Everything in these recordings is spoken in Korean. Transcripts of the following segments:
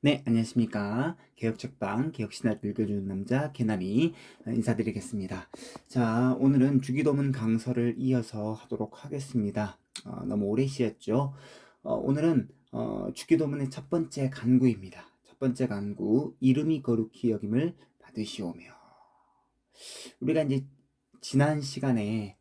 네, 안녕하십니까. 개혁책방, 개혁신학 읽어주는 남자, 개남이 인사드리겠습니다. 자, 오늘은 주기도문 강서를 이어서 하도록 하겠습니다. 너무 오래 쉬었죠. 오늘은 주기도문의 첫 번째 간구입니다. 첫 번째 간구, 이름이 거룩히 여김을 받으시오며. 우리가 이제 지난 시간에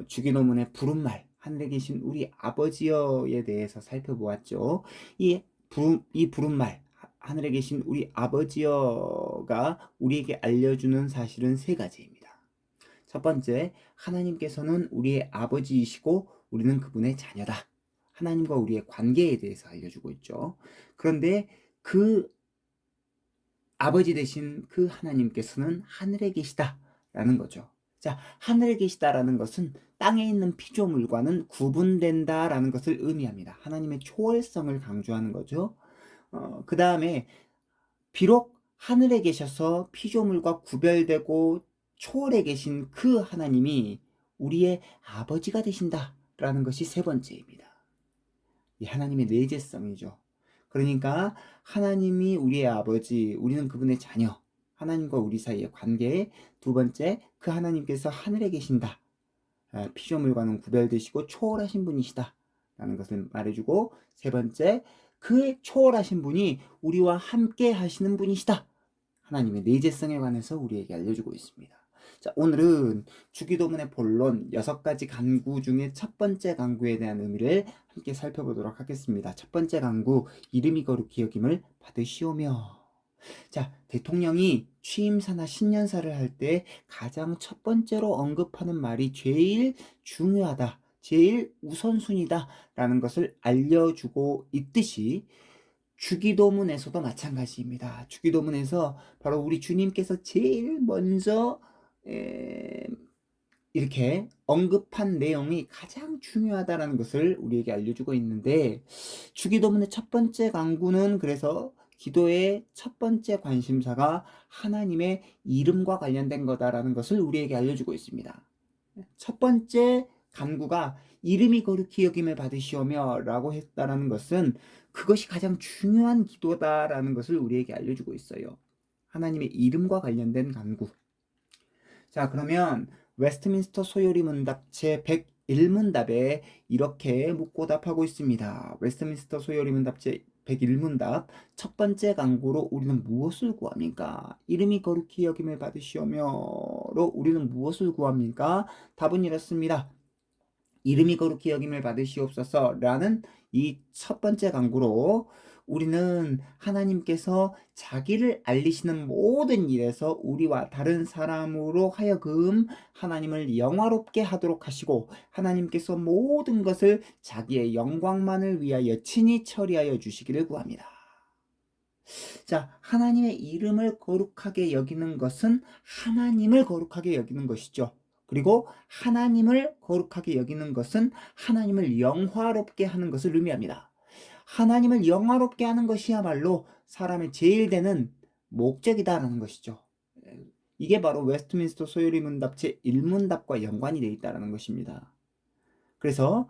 주기도문의 부른말, 하늘에 계신 우리 아버지여에 대해서 살펴보았죠. 이 부른말, 하늘에 계신 우리 아버지여가 우리에게 알려주는 사실은 세 가지입니다. 첫 번째, 하나님께서는 우리의 아버지이시고 우리는 그분의 자녀다. 하나님과 우리의 관계에 대해서 알려주고 있죠. 그런데 그 아버지 되신 그 하나님께서는 하늘에 계시다라는 거죠. 자, 하늘에 계시다라는 것은 땅에 있는 피조물과는 구분된다라는 것을 의미합니다. 하나님의 초월성을 강조하는 거죠. 그 다음에 비록 하늘에 계셔서 피조물과 구별되고 초월해 계신 그 하나님이 우리의 아버지가 되신다라는 것이 세 번째입니다. 이 하나님의 내재성이죠. 그러니까 하나님이 우리의 아버지, 우리는 그분의 자녀, 하나님과 우리 사이의 관계. 두 번째, 그 하나님께서 하늘에 계신다. 피조물과는 구별되시고 초월하신 분이시다 라는 것을 말해주고, 세 번째, 그 초월하신 분이 우리와 함께 하시는 분이시다. 하나님의 내재성에 관해서 우리에게 알려주고 있습니다. 자, 오늘은 주기도문의 본론 6가지 간구 중에 첫 번째 간구에 대한 의미를 함께 살펴보도록 하겠습니다. 첫 번째 간구, 이름이 거룩히 여김을 받으시오며. 자, 대통령이 취임사나 신년사를 할 때 가장 첫 번째로 언급하는 말이 제일 중요하다, 제일 우선순위다 라는 것을 알려주고 있듯이 주기도문에서도 마찬가지입니다. 주기도문에서 바로 우리 주님께서 제일 먼저 이렇게 언급한 내용이 가장 중요하다는 것을 우리에게 알려주고 있는데, 주기도문의 첫 번째 간구는 그래서 기도의 첫 번째 관심사가 하나님의 이름과 관련된 거다라는 것을 우리에게 알려주고 있습니다. 첫 번째 간구가 이름이 거룩히 여김을 받으시오며 라고 했다라는 것은 그것이 가장 중요한 기도다라는 것을 우리에게 알려주고 있어요. 하나님의 이름과 관련된 간구. 자, 그러면 웨스트민스터 소요리 문답 제 101문답에 이렇게 묻고 답하고 있습니다. 웨스트민스터 소요리 문답 제 101문답 첫 번째 간구로 우리는 무엇을 구합니까? 이름이 거룩히 여김을 받으시오며로 우리는 무엇을 구합니까? 답은 이렇습니다. 이름이 거룩히 여김을 받으시옵소서 라는 이 첫 번째 간구로 우리는 하나님께서 자기를 알리시는 모든 일에서 우리와 다른 사람으로 하여금 하나님을 영화롭게 하도록 하시고, 하나님께서 모든 것을 자기의 영광만을 위하여 친히 처리하여 주시기를 구합니다. 자, 하나님의 이름을 거룩하게 여기는 것은 하나님을 거룩하게 여기는 것이죠. 그리고 하나님을 거룩하게 여기는 것은 하나님을 영화롭게 하는 것을 의미합니다. 하나님을 영화롭게 하는 것이야말로 사람의 제일 되는 목적이다라는 것이죠. 이게 바로 웨스트민스터 소요리 문답 제1문답과 연관이 되어 있다는 것입니다. 그래서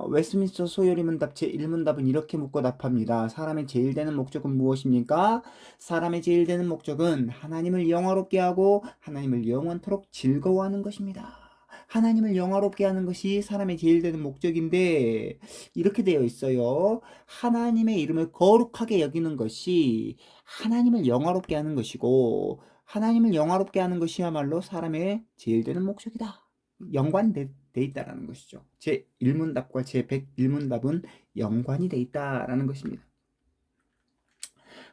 웨스트민스터 소요리 문답 제1문답은 이렇게 묻고 답합니다. 사람의 제일 되는 목적은 무엇입니까? 사람의 제일 되는 목적은 하나님을 영화롭게 하고 하나님을 영원토록 즐거워하는 것입니다. 하나님을 영화롭게 하는 것이 사람의 제일 되는 목적인데, 이렇게 되어 있어요. 하나님의 이름을 거룩하게 여기는 것이 하나님을 영화롭게 하는 것이고, 하나님을 영화롭게 하는 것이야말로 사람의 제일 되는 목적이다. 연관돼 있다라는 것이죠. 제 1문답과 제 101문답은 연관이 돼 있다라는 것입니다.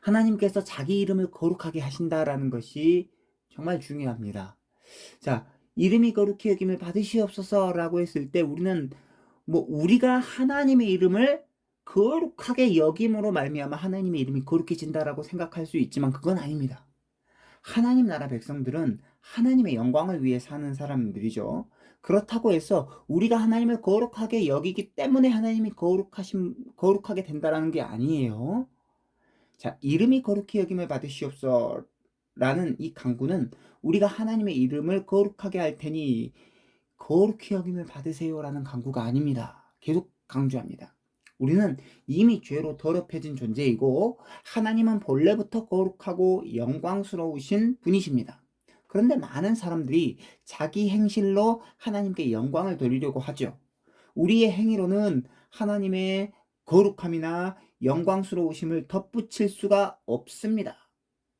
하나님께서 자기 이름을 거룩하게 하신다라는 것이 정말 중요합니다. 자, 이름이 거룩히 여김을 받으시옵소서라고 했을 때 우리는 우리가 하나님의 이름을 거룩하게 여김으로 말미암아 하나님의 이름이 거룩해진다라고 생각할 수 있지만 그건 아닙니다. 하나님 나라 백성들은 하나님의 영광을 위해 사는 사람들이죠. 그렇다고 해서 우리가 하나님을 거룩하게 여기기 때문에 하나님이 거룩하게 된다라는 게 아니에요. 자, 이름이 거룩히 여김을 받으시옵소서 라는 이 간구는 우리가 하나님의 이름을 거룩하게 할 테니 거룩히 여김을 받으세요 라는 간구가 아닙니다. 계속 강조합니다. 우리는 이미 죄로 더럽혀진 존재이고 하나님은 본래부터 거룩하고 영광스러우신 분이십니다. 그런데 많은 사람들이 자기 행실로 하나님께 영광을 돌리려고 하죠. 우리의 행위로는 하나님의 거룩함이나 영광스러우심을 덧붙일 수가 없습니다.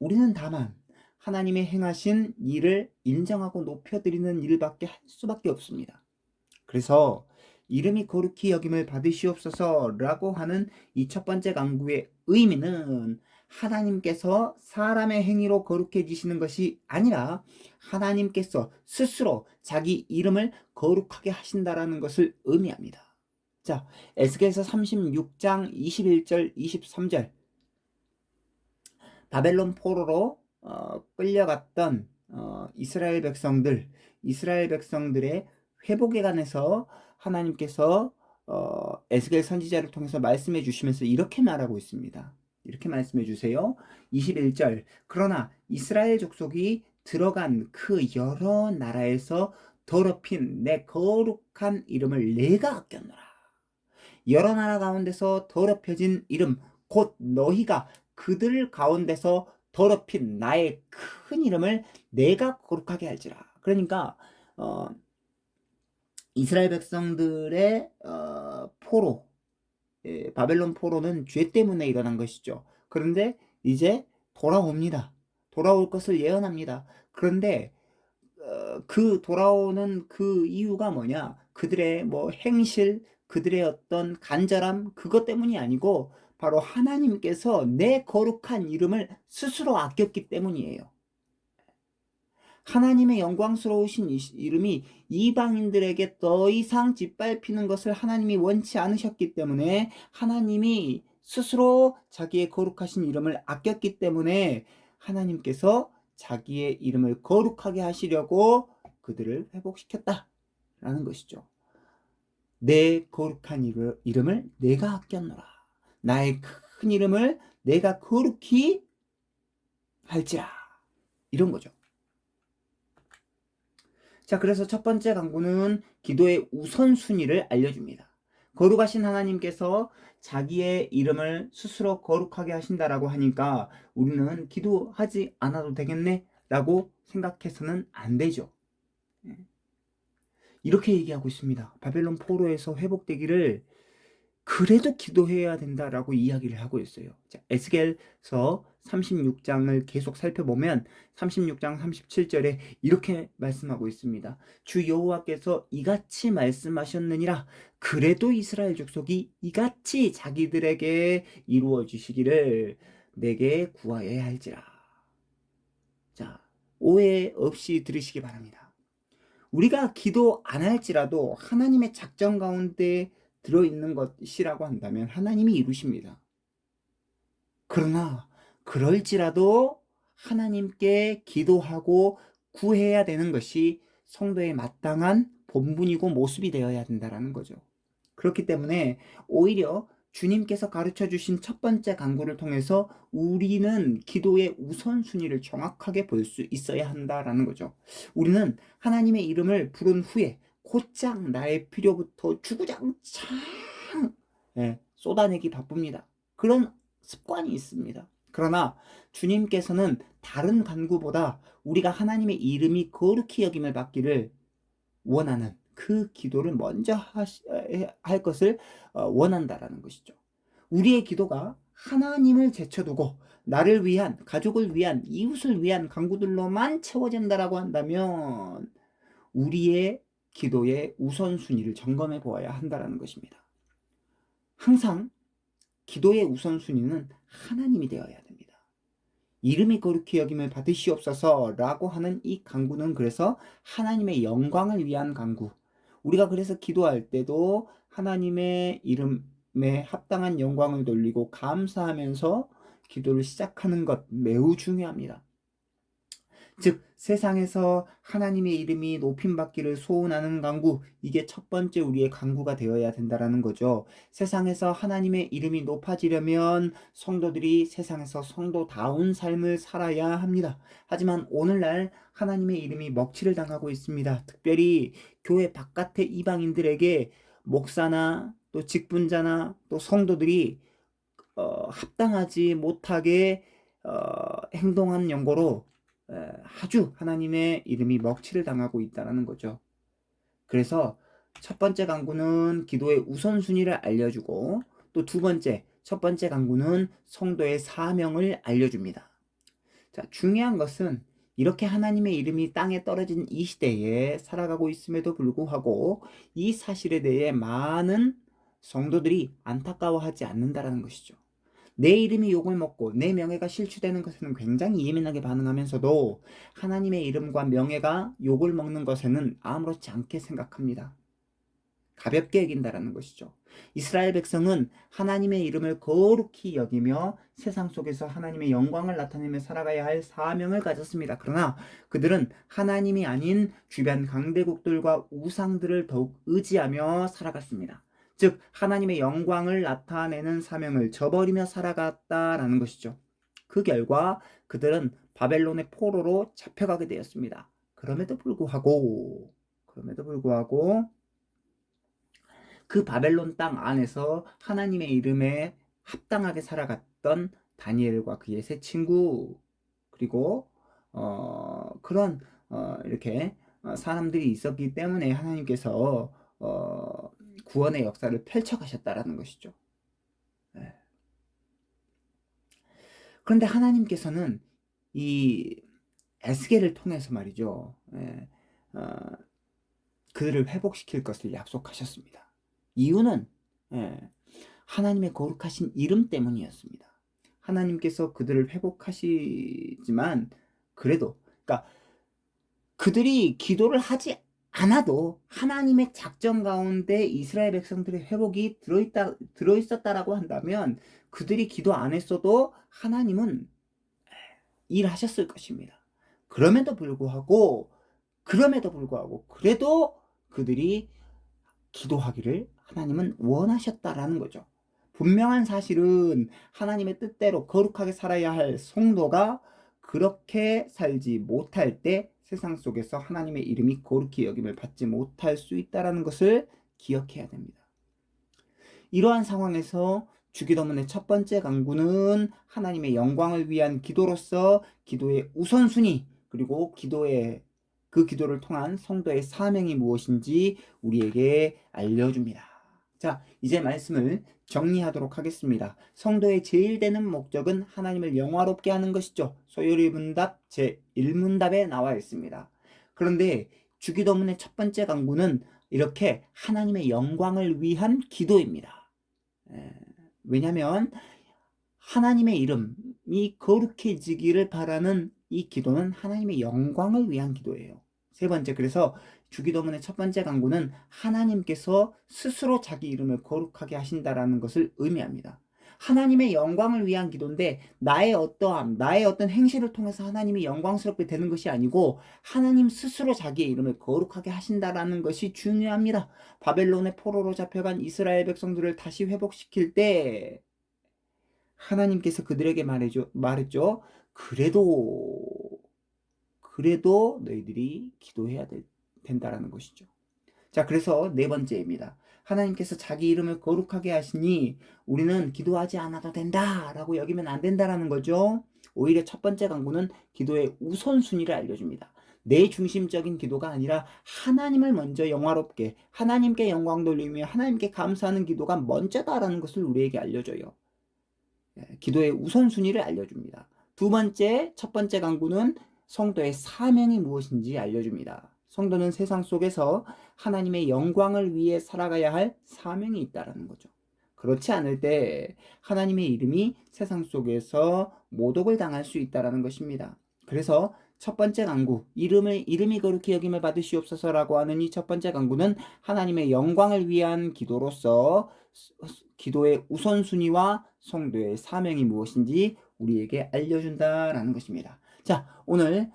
우리는 다만 하나님의 행하신 일을 인정하고 높여드리는 일밖에 할 수밖에 없습니다. 그래서 이름이 거룩히 여김을 받으시옵소서라고 하는 이 첫 번째 간구의 의미는 하나님께서 사람의 행위로 거룩해지시는 것이 아니라 하나님께서 스스로 자기 이름을 거룩하게 하신다라는 것을 의미합니다. 자, 에스겔서 36장 21절 23절 바벨론 포로로 끌려갔던 이스라엘 백성들의 회복에 관해서 하나님께서 에스겔 선지자를 통해서 말씀해 주시면서 이렇게 말하고 있습니다. 이렇게 말씀해 주세요. 21절 그러나 이스라엘 족속이 들어간 그 여러 나라에서 더럽힌 내 거룩한 이름을 내가 아꼈노라. 여러 나라 가운데서 더럽혀진 이름 곧 너희가 그들 가운데서 더럽힌 나의 큰 이름을 내가 거룩하게 할지라. 그러니까 이스라엘 백성들의 포로, 바벨론 포로는 죄 때문에 일어난 것이죠. 그런데 이제 돌아옵니다. 돌아올 것을 예언합니다. 그런데 그 돌아오는 그 이유가 뭐냐? 그들의 뭐 행실, 그들의 어떤 간절함 그것 때문이 아니고 바로 하나님께서 내 거룩한 이름을 스스로 아꼈기 때문이에요. 하나님의 영광스러우신 이름이 이방인들에게 더 이상 짓밟히는 것을 하나님이 원치 않으셨기 때문에 하나님이 스스로 자기의 거룩하신 이름을 아꼈기 때문에 하나님께서 자기의 이름을 거룩하게 하시려고 그들을 회복시켰다라는 것이죠. 내 거룩한 이름을 내가 아꼈노라. 나의 큰 이름을 내가 거룩히 할지라. 이런 거죠. 자, 그래서 첫 번째 강구는 기도의 우선순위를 알려줍니다. 거룩하신 하나님께서 자기의 이름을 스스로 거룩하게 하신다라고 하니까 우리는 기도하지 않아도 되겠네? 라고 생각해서는 안 되죠. 이렇게 얘기하고 있습니다. 바벨론 포로에서 회복되기를 그래도 기도해야 된다라고 이야기를 하고 있어요. 자, 에스겔서 36장을 계속 살펴보면 36장 37절에 이렇게 말씀하고 있습니다. 주 여호와께서 이같이 말씀하셨느니라. 그래도 이스라엘 족속이 이같이 자기들에게 이루어 주시기를 내게 구하여야 할지라. 자, 오해 없이 들으시기 바랍니다. 우리가 기도 안 할지라도 하나님의 작전 가운데 들어있는 것이라고 한다면 하나님이 이루십니다. 그러나 그럴지라도 하나님께 기도하고 구해야 되는 것이 성도의 마땅한 본분이고 모습이 되어야 된다는 거죠. 그렇기 때문에 오히려 주님께서 가르쳐 주신 첫 번째 강구를 통해서 우리는 기도의 우선순위를 정확하게 볼 수 있어야 한다라는 거죠. 우리는 하나님의 이름을 부른 후에 곧장 나의 필요부터 주구장창 쏟아내기 바쁩니다. 그런 습관이 있습니다. 그러나 주님께서는 다른 간구보다 우리가 하나님의 이름이 거룩히 여김을 받기를 원하는 그 기도를 먼저 할 것을 원한다라는 것이죠. 우리의 기도가 하나님을 제쳐두고 나를 위한, 가족을 위한, 이웃을 위한 간구들로만 채워진다라고 한다면 우리의 기도의 우선순위를 점검해 보아야 한다는 것입니다. 항상 기도의 우선순위는 하나님이 되어야 됩니다. 이름이 거룩히 여김을 받으시옵소서라고 하는 이 간구는 그래서 하나님의 영광을 위한 간구. 우리가 그래서 기도할 때도 하나님의 이름에 합당한 영광을 돌리고 감사하면서 기도를 시작하는 것 매우 중요합니다. 즉 세상에서 하나님의 이름이 높임받기를 소원하는 간구, 이게 첫 번째 우리의 간구가 되어야 된다는 거죠. 세상에서 하나님의 이름이 높아지려면 성도들이 세상에서 성도다운 삶을 살아야 합니다. 하지만 오늘날 하나님의 이름이 먹칠을 당하고 있습니다. 특별히 교회 바깥의 이방인들에게 목사나 또 직분자나 또 성도들이 합당하지 못하게 행동한 연고로 아주 하나님의 이름이 먹칠을 당하고 있다는 거죠. 그래서 첫 번째 강구는 기도의 우선순위를 알려주고, 또 두 번째, 첫 번째 강구는 성도의 사명을 알려줍니다. 자, 중요한 것은 이렇게 하나님의 이름이 땅에 떨어진 이 시대에 살아가고 있음에도 불구하고 이 사실에 대해 많은 성도들이 안타까워하지 않는다라는 것이죠. 내 이름이 욕을 먹고 내 명예가 실추되는 것에는 굉장히 예민하게 반응하면서도 하나님의 이름과 명예가 욕을 먹는 것에는 아무렇지 않게 생각합니다. 가볍게 여긴다라는 것이죠. 이스라엘 백성은 하나님의 이름을 거룩히 여기며 세상 속에서 하나님의 영광을 나타내며 살아가야 할 사명을 가졌습니다. 그러나 그들은 하나님이 아닌 주변 강대국들과 우상들을 더욱 의지하며 살아갔습니다. 즉 하나님의 영광을 나타내는 사명을 저버리며 살아갔다라는 것이죠. 그 결과 그들은 바벨론의 포로로 잡혀가게 되었습니다. 그럼에도 불구하고 그 바벨론 땅 안에서 하나님의 이름에 합당하게 살아갔던 다니엘과 그의 세 친구, 그리고 그런 이렇게 사람들이 있었기 때문에 하나님께서 구원의 역사를 펼쳐가셨다라는 것이죠. 네. 그런데 하나님께서는 이 에스겔을 통해서 말이죠, 그들을 회복시킬 것을 약속하셨습니다. 이유는 하나님의 거룩하신 이름 때문이었습니다. 하나님께서 그들을 회복하시지만 그래도, 그러니까 그들이 기도를 하지 않아도 하나님의 작전 가운데 이스라엘 백성들의 회복이 들어있었다라고 한다면 그들이 기도 안 했어도 하나님은 일하셨을 것입니다. 그럼에도 불구하고 그래도 그들이 기도하기를 하나님은 원하셨다라는 거죠. 분명한 사실은 하나님의 뜻대로 거룩하게 살아야 할 성도가 그렇게 살지 못할 때 세상 속에서 하나님의 이름이 거룩히 여김을 받지 못할 수 있다는 것을 기억해야 됩니다. 이러한 상황에서 주기도문의 첫 번째 강구는 하나님의 영광을 위한 기도로서 기도의 우선순위, 그리고 그 기도를 통한 성도의 사명이 무엇인지 우리에게 알려줍니다. 자, 이제 말씀을 정리하도록 하겠습니다. 성도의 제일 되는 목적은 하나님을 영화롭게 하는 것이죠. 소요리 문답 제1문답에 나와 있습니다. 그런데 주기도문의 첫 번째 강구는 이렇게 하나님의 영광을 위한 기도입니다. 왜냐하면 하나님의 이름이 거룩해지기를 바라는 이 기도는 하나님의 영광을 위한 기도예요. 세 번째, 그래서 주기도문의 첫 번째 강구는 하나님께서 스스로 자기 이름을 거룩하게 하신다라는 것을 의미합니다. 하나님의 영광을 위한 기도인데 나의 어떤 행실을 통해서 하나님이 영광스럽게 되는 것이 아니고 하나님 스스로 자기의 이름을 거룩하게 하신다라는 것이 중요합니다. 바벨론의 포로로 잡혀간 이스라엘 백성들을 다시 회복시킬 때 하나님께서 그들에게 말했죠. 그래도 너희들이 기도해야 된다라는 것이죠. 자, 그래서 네 번째입니다. 하나님께서 자기 이름을 거룩하게 하시니 우리는 기도하지 않아도 된다라고 여기면 안 된다라는 거죠. 오히려 첫 번째 강구는 기도의 우선순위를 알려줍니다. 내 중심적인 기도가 아니라 하나님을 먼저 영화롭게, 하나님께 영광 돌리며 하나님께 감사하는 기도가 먼저다라는 것을 우리에게 알려줘요. 기도의 우선순위를 알려줍니다. 두 번째, 첫 번째 강구는 성도의 사명이 무엇인지 알려줍니다. 성도는 세상 속에서 하나님의 영광을 위해 살아가야 할 사명이 있다는 거죠. 그렇지 않을 때 하나님의 이름이 세상 속에서 모독을 당할 수 있다는 것입니다. 그래서 첫 번째 강구, 이름이 거룩히 여김을 받으시옵소서라고 하는 이 첫 번째 강구는 하나님의 영광을 위한 기도로서 기도의 우선순위와 성도의 사명이 무엇인지 우리에게 알려준다라는 것입니다. 자, 오늘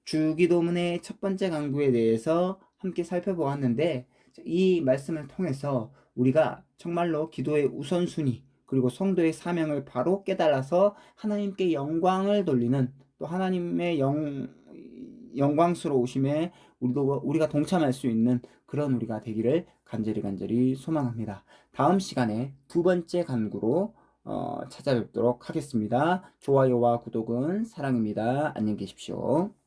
주기도문의 첫 번째 강구에 대해서 함께 살펴보았는데 이 말씀을 통해서 우리가 정말로 기도의 우선순위 그리고 성도의 사명을 바로 깨달아서 하나님께 영광을 돌리는, 또 하나님의 영광스러우심에 우리가 동참할 수 있는 그런 우리가 되기를 간절히 소망합니다. 다음 시간에 두 번째 간구로 찾아뵙도록 하겠습니다. 좋아요와 구독은 사랑입니다. 안녕히 계십시오.